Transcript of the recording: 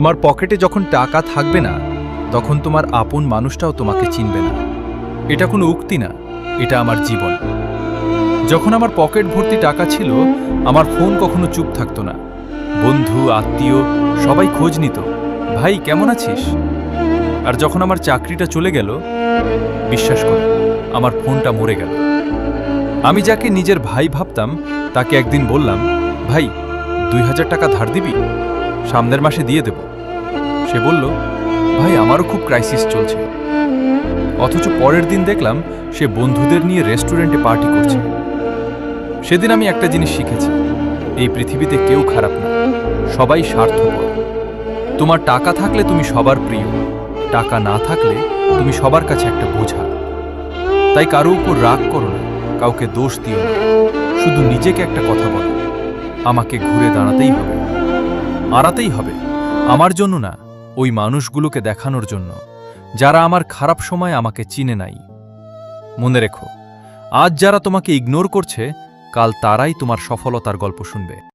তোমার পকেটে যখন টাকা থাকবে না, তখন তোমার আপন মানুষটাও তোমাকে চিনবে না। এটা কোনো উক্তি না, এটা আমার জীবন। যখন আমার পকেট ভর্তি টাকা ছিল, আমার ফোন কখনো চুপ থাকতো না। বন্ধু, আত্মীয় সবাই খোঁজ নিত, ভাই কেমন আছিস? আর যখন আমার চাকরিটা চলে গেল, বিশ্বাস করো, আমার ফোনটা মরে গেল। আমি যাকে নিজের ভাই ভাবতাম, তাকে একদিন বললাম, ভাই 2000 টাকা ধার দিবি? সামনের মাসে দিয়ে দেব। সে বলল, ভাই আমারও খুব ক্রাইসিস চলছে। অথচ পরের দিন দেখলাম সে বন্ধুদের নিয়ে রেস্টুরেন্টে পার্টি করছে। সেদিন আমি একটা জিনিস শিখেছি, এই পৃথিবীতে কেউ খারাপ না, সবাই স্বার্থপর। তোমার টাকা থাকলে তুমি সবার প্রিয়, টাকা না থাকলে তুমি সবার কাছে একটা বোঝা। তাই কারো উপর রাগ করো না, কাউকে দোষ দিও না, শুধু নিজেকে একটা কথা বলো, আমাকে ঘুরে দাঁড়াতেই হবে, আড়াতেই হবে। আমার জন্য না, ওই মানুষগুলোকে দেখানোর জন্য যারা আমার খারাপ সময় আমাকে চিনে নাই। মনে রেখো, আজ যারা তোমাকে ইগনোর করছে, কাল তারাই তোমার সফলতার গল্প শুনবে।